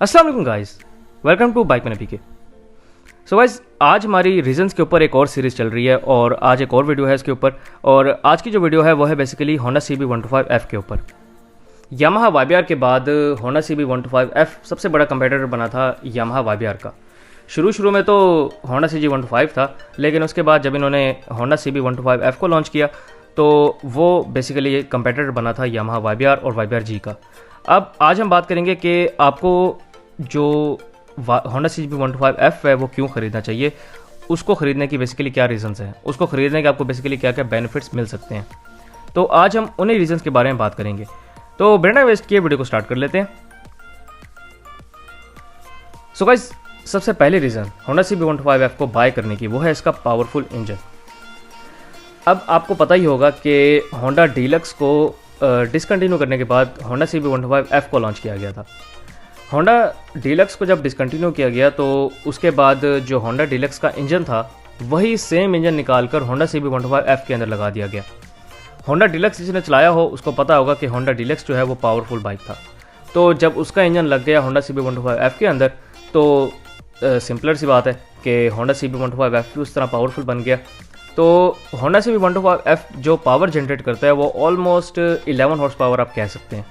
अस्सलाम वालेकुम guys, welcome to bike man PK. So guys, आज हमारी रीजंस के ऊपर एक और सीरीज़ चल रही है और आज एक और वीडियो है इसके ऊपर। और आज की जो वीडियो है वो है बेसिकली होंडा CB125F के ऊपर। यामाहा YBR के बाद होंडा CB125F सबसे बड़ा कंपेटिटर बना था यामाहा YBR का। शुरू में तो होंडा CG125 था, लेकिन उसके बाद जब इन्होंने होंडा CB125F को लॉन्च किया तो वो बेसिकली कंपेटिटर बना था यामाहा YBR और YBR G का। अब आज हम बात करेंगे कि आपको जो होंडा CB125F है वो क्यों ख़रीदना चाहिए, उसको ख़रीदने की बेसिकली क्या रीज़न्स हैं, उसको ख़रीदने के आपको बेसिकली क्या क्या बेनिफिट्स मिल सकते हैं। तो आज हम उन्हीं रीज़न्स के बारे में बात करेंगे। तो बिना वेस्ट किए वीडियो को स्टार्ट कर लेते हैं। सो गाइस, सबसे पहले रीज़न होंडा CB125F को बाय करने की वो है इसका पावरफुल इंजन। अब आपको पता ही होगा कि होंडा डीलक्स को डिसकंटिन्यू करने के बाद होंडा CB125F को लॉन्च किया गया था। होंडा डीलक्स को जब डिसकंटिन्यू किया गया तो उसके बाद जो होंडा डीलक्स का इंजन था वही सेम इंजन निकालकर होंडा CB125F के अंदर लगा दिया गया। होंडा डीलक्स जिसने चलाया हो उसको पता होगा कि होंडा डीलक्स जो है वो पावरफुल बाइक था। तो जब उसका इंजन लग गया होंडा CB125F के अंदर तो सिंपलर सी बात है कि होंडा CB125F भी उस तरह पावरफुल बन गया। तो होंडा CB125F जो पावर जनरेट करता है वो ऑलमोस्ट 11 हॉर्स पावर आप कह सकते हैं।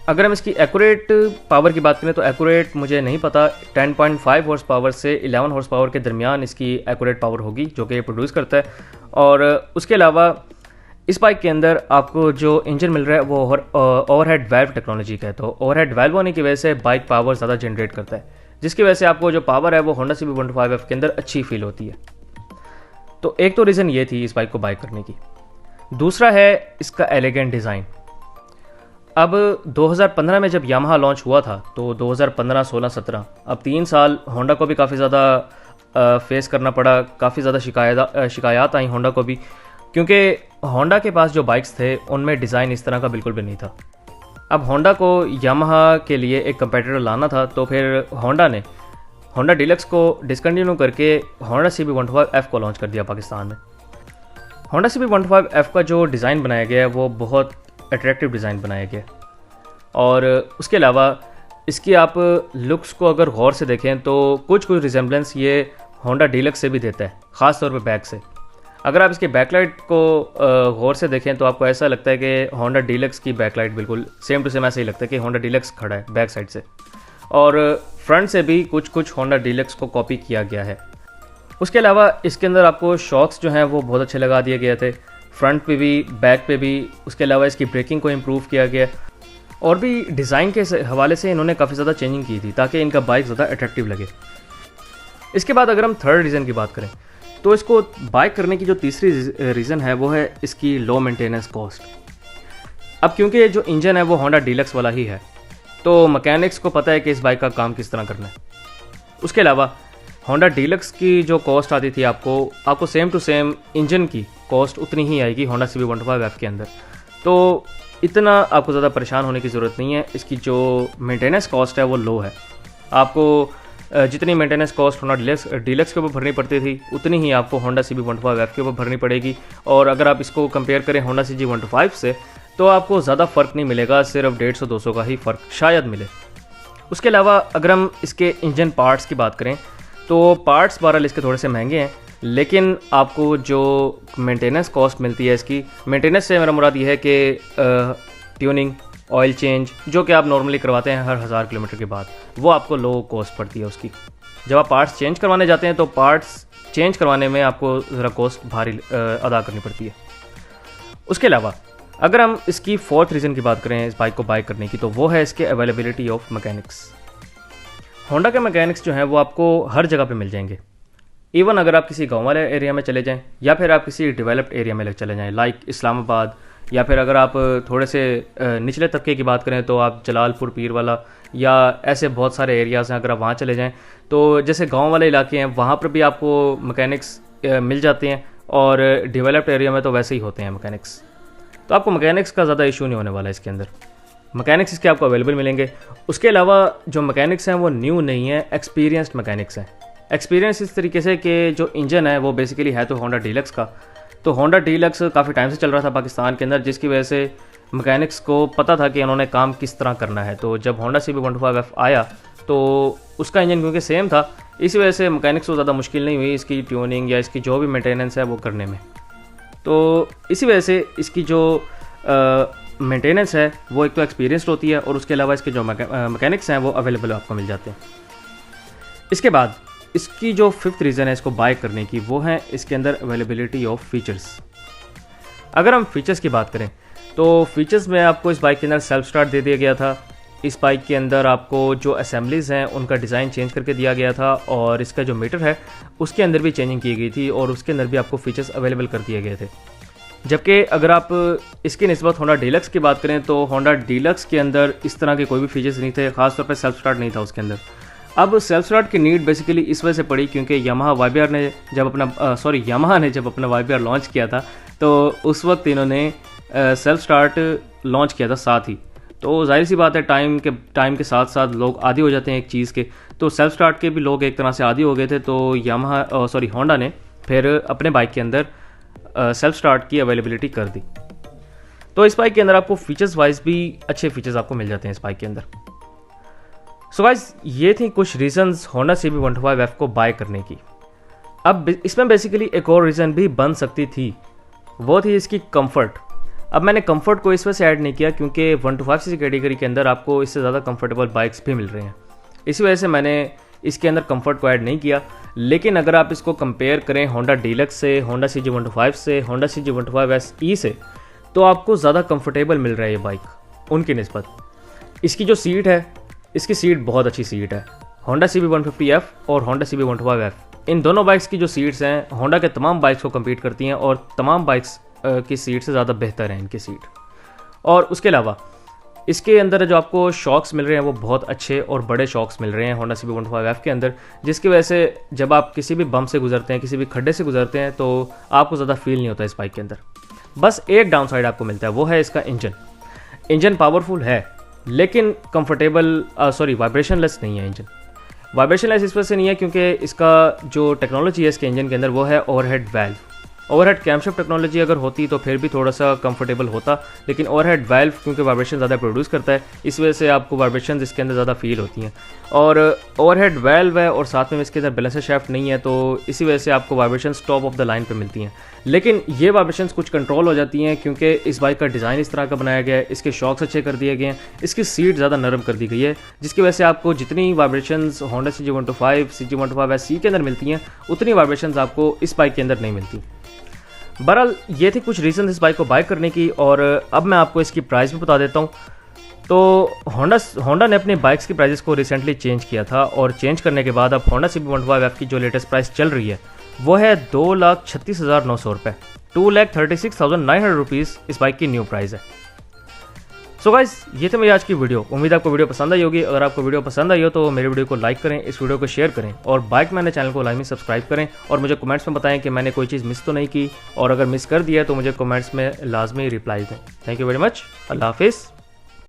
अगर हम इसकी एक्यूरेट पावर की बात करें तो एक्यूरेट मुझे नहीं पता, 10.5 हॉर्स पावर से 11 हॉर्स पावर के दरमियान इसकी एक्यूरेट पावर होगी जो कि ये प्रोड्यूस करता है। और उसके अलावा इस बाइक के अंदर आपको जो इंजन मिल रहा है वो ओवरहेड वाल्व टेक्नोलॉजी का है। तो ओवरहेड वाल्व होने की वजह से बाइक पावर ज़्यादा जनरेट करता है, जिसकी वजह से आपको जो पावर है वो होंडा CB125F के अंदर अच्छी फील होती है। तो एक तो रीज़न ये थी इस बाइक को बाइक करने की। दूसरा है इसका एलिगेंट डिज़ाइन। अब 2015 में जब यामाहा लॉन्च हुआ था तो 2015, 16, 17 अब 3 साल होंडा को भी काफ़ी ज़्यादा फेस करना पड़ा, काफ़ी ज़्यादा शिकायत आई होंडा को भी, क्योंकि होंडा के पास जो बाइक्स थे उनमें डिज़ाइन इस तरह का बिल्कुल भी नहीं था। अब होंडा को यामाहा के लिए एक कंपेटिटर लाना था, तो फिर होंडा ने होंडा डीलक्स को डिसकंटिन्यू करके होंडा CB125F को लॉन्च कर दिया पाकिस्तान में। होंडा CB125F का जो डिज़ाइन बनाया गया है वो बहुत अट्रैक्टिव डिज़ाइन बनाया गया और उसके अलावा इसकी आप लुक्स को अगर गौर से देखें तो कुछ रिजेंबलेंस ये होंडा डीलक्स से भी देता है, ख़ास तौर पे बैक से। अगर आप इसके बैकलाइट को गौर से देखें तो आपको ऐसा लगता है कि होंडा डीलक्स की बैकलाइट बिल्कुल सेम टू सेम ऐसा ही लगता है कि होंडा डीलक्स खड़ा है बैक साइड से। और फ्रंट से भी कुछ होंडा डीलक्स को कॉपी किया गया है। उसके अलावा इसके अंदर आपको शॉक्स जो हैं वो बहुत अच्छे लगा दिए गए थे, फ्रंट पे भी बैक पे भी। उसके अलावा इसकी ब्रेकिंग को इम्प्रूव किया गया और भी डिज़ाइन के हवाले से इन्होंने काफ़ी ज़्यादा चेंजिंग की थी ताकि इनका बाइक ज़्यादा अट्रैक्टिव लगे। इसके बाद अगर हम थर्ड रीज़न की बात करें तो इसको बाइक करने की जो तीसरी रीज़न है वो है इसकी लो मेंटेनेंस कॉस्ट। अब क्योंकि जो इंजन है वो होंडा डीलक्स वाला ही है तो मैकेनिक्स को पता है कि इस बाइक का काम किस तरह करना है। उसके अलावा होंडा डीलक्स की जो कॉस्ट आती थी आपको सेम टू सेम इंजन की कॉस्ट उतनी ही आएगी होंडा CB125F के अंदर। तो इतना आपको ज़्यादा परेशान होने की ज़रूरत नहीं है। इसकी जो मेंटेनेंस कॉस्ट है वो लो है। आपको जितनी मेंटेनेंस कॉस्ट होंडा डीलक्स के ऊपर भरनी पड़ती थी उतनी ही आपको होंडा CB125F के ऊपर भरनी पड़ेगी। और अगर आप इसको कंपेयर करें होंडा CG125 से तो आपको ज़्यादा फ़र्क नहीं मिलेगा, सिर्फ 150-200 का ही फ़र्क शायद मिले। उसके अलावा अगर हम इसके इंजन पार्ट्स की बात करें तो पार्ट्स बहरहाल इसके थोड़े से महंगे हैं, लेकिन आपको जो मेंटेनेंस कॉस्ट मिलती है इसकी, मेंटेनेंस से मेरा मुराद ये है कि ट्यूनिंग, ऑयल चेंज जो कि आप नॉर्मली करवाते हैं हर 1000 किलोमीटर के बाद, वो आपको लो कॉस्ट पड़ती है उसकी। जब आप पार्ट्स चेंज करवाने जाते हैं तो पार्ट्स चेंज करवाने में आपको ज़रा कॉस्ट भारी अदा करनी पड़ती है। उसके अलावा अगर हम इसकी फोर्थ रीज़न की बात करें इस बाइक को बाय करने की तो वो है इसके अवेलेबिलिटी ऑफ मैकेनिक्स। होंडा के मैकेनिक्स जो हैं वो आपको हर जगह पे मिल जाएंगे। इवन अगर आप किसी गांव वाले एरिया में चले जाएं या फिर आप किसी डेवलप्ड एरिया में चले जाएं लाइक इस्लामाबाद, या फिर अगर आप थोड़े से निचले तबके की बात करें तो आप जलालपुर, पीर वाला या ऐसे बहुत सारे एरियाज़ हैं, अगर आप वहाँ चले जाएँ तो जैसे गाँव वाले इलाके हैं वहाँ पर भी आपको मैकेनिक्स मिल जाते हैं और डेवलप्ड एरिया में तो वैसे ही होते हैं मैकेनिक्स। तो आपको मैकेनिक्स का ज़्यादा इशू नहीं होने वाला है इसके अंदर। मैकेनिक्स इसके आपको अवेलेबल मिलेंगे। उसके अलावा जो मैकेनिक्स हैं वो न्यू नहीं है, एक्सपीरियंस्ड मैकेनिक्स हैं। एक्सपीरियंस इस तरीके से कि जो इंजन है वो बेसिकली है तो होंडा डीलक्स का, तो होंडा डीलक्स काफ़ी टाइम से चल रहा था पाकिस्तान के अंदर, जिसकी वजह से मैकेनिक्स को पता था कि उन्होंने काम किस तरह करना है। तो जब होंडा CB125F आया तो उसका इंजन क्योंकि सेम था, इसी वजह से मैकेनिक्स को ज़्यादा मुश्किल नहीं हुई इसकी ट्यूनिंग या इसकी जो भी मेंटेनेंस है वो करने में। तो इसी वजह से इसकी जो मेंटेनेंस है वो एक तो एक्सपीरियंस्ड होती है और उसके अलावा इसके जो मैकेनिक्स हैं वो अवेलेबल आपको मिल जाते हैं। इसके बाद इसकी जो फिफ्थ रीज़न है इसको बाय करने की, वो है इसके अंदर अवेलेबिलिटी ऑफ फीचर्स। अगर हम फीचर्स की बात करें तो फीचर्स में आपको इस बाइक के अंदर सेल्फ स्टार्ट दे दिया गया था। इस बाइक के अंदर आपको जो असेंबलीज़ हैं उनका डिज़ाइन चेंज करके दिया गया था और इसका जो मीटर है उसके अंदर भी चेंजिंग की गई थी और उसके अंदर भी आपको फीचर्स अवेलेबल कर दिए गए थे। जबकि अगर आप इसकी निस्बत होंडा डीलक्स की बात करें तो होंडा डीलक्स के अंदर इस तरह के कोई भी फीचर्स नहीं थे, ख़ासतौर पर सेल्फ स्टार्ट नहीं था उसके अंदर। अब सेल्फ स्टार्ट की नीड बेसिकली इस वजह से पड़ी क्योंकि यामाहा ने जब अपना YBR लॉन्च किया था तो उस वक्त इन्होंने सेल्फ स्टार्ट लॉन्च किया था साथ ही। तो जाहिर सी बात है टाइम के साथ साथ लोग आदी हो जाते हैं एक चीज़ के, तो सेल्फ स्टार्ट के भी लोग एक तरह से आदी हो गए थे। तो होंडा ने फिर अपने बाइक के अंदर सेल्फ स्टार्ट की अवेलेबिलिटी कर दी। तो इस बाइक के अंदर आपको फीचर्स वाइज भी अच्छे फीचर्स आपको मिल जाते हैं इस बाइक के अंदर। सो गाइस, ये थी कुछ रीजंस होंडा CB125F को बाय करने की। अब इसमें बेसिकली एक और रीज़न भी बन सकती थी, वो थी इसकी कंफर्ट। अब मैंने कंफर्ट को इस वजह से ऐड नहीं किया क्योंकि 125cc कैटेगरी के अंदर आपको इससे ज़्यादा कंफर्टेबल बाइक्स भी मिल रहे हैं, इसी वजह से मैंने इसके अंदर कंफर्ट को ऐड नहीं किया। लेकिन अगर आप इसको कंपेयर करें होंडा डीलक्स से, होंडा CG125 से, होंडा CG125SE से, तो आपको ज़्यादा कंफर्टेबल मिल रहा है ये बाइक उनकी निस्बत। इसकी जो सीट है, इसकी सीट बहुत अच्छी सीट है। होंडा CB150F और होंडा CB125F, इन दोनों बाइक्स की जो सीट्स हैं होंडा के तमाम बाइक्स को कम्पीट करती हैं और तमाम बाइक्स की सीट से ज़्यादा बेहतर है इनकी सीट। और उसके अलावा इसके अंदर जो आपको शॉक्स मिल रहे हैं वो बहुत अच्छे और बड़े शॉक्स मिल रहे हैं होंडा CB125F के अंदर, जिसकी वजह से जब आप किसी भी बम से गुजरते हैं, किसी भी खड्डे से गुजरते हैं, तो आपको ज़्यादा फील नहीं होता इस बाइक के अंदर। बस एक डाउन साइड आपको मिलता है, वो है इसका इंजन पावरफुल है लेकिन वाइब्रेशन लेस नहीं है इंजन। वाइब्रेशन लेस इस वजह से नहीं है क्योंकि इसका जो टेक्नोलॉजी है इसके इंजन के अंदर वो है overhead valve. Overhead camshaft technology अगर होती तो फिर भी थोड़ा सा कंफर्टेबल होता, लेकिन ओवरहेड वाल्व क्योंकि वाइब्रेशन ज़्यादा प्रोड्यूस करता है इस वजह से आपको वाइब्रेशन इसके अंदर ज़्यादा फील होती हैं। और ओवरहेड वाल्व है और साथ में इसके अंदर बैलेंसर शाफ्ट नहीं है, तो इसी वजह से आपको vibration top of the line पे मिलती हैं। लेकिन ये वाइब्रेशन कुछ कंट्रोल हो जाती हैं क्योंकि इस बाइक का डिज़ाइन इस तरह का बनाया गया है, इसके शॉक्स अच्छे कर दिए गए हैं, इसकी सीट ज़्यादा नरम कर दी गई है, जिसकी वजह से आपको जितनी वाइब्रेशन होंडा CG125 CG125SE के अंदर मिलती हैं उतनी वाइब्रेशन आपको इस बाइक के अंदर नहीं मिलती। बहरहाल ये थी कुछ रीज़न इस बाइक को बाय करने की। और अब मैं आपको इसकी प्राइस भी बता देता हूँ। तो होंडा ने अपने बाइक्स की प्राइसेस को रिसेंटली चेंज किया था और चेंज करने के बाद अब होंडा CB125F की जो लेटेस्ट प्राइस चल रही है वो है 2,36,900 रुपये, 2,36,900 रुपीज़ इस बाइक की न्यू प्राइस है। सो गाइस, ये थी मेरी आज की वीडियो। उम्मीद आपको वीडियो पसंद आई होगी। अगर आपको वीडियो पसंद आई हो तो मेरी वीडियो को लाइक करें, इस वीडियो को शेयर करें और बाइक मैंने चैनल को लाइक सब्सक्राइब करें और मुझे कमेंट्स में बताएं कि मैंने कोई चीज़ मिस तो नहीं की, और अगर मिस कर दिया है तो मुझे कमेंट्स में लाजमी रिप्लाई दें। Thank you very much. अल्लाह हाफिज़।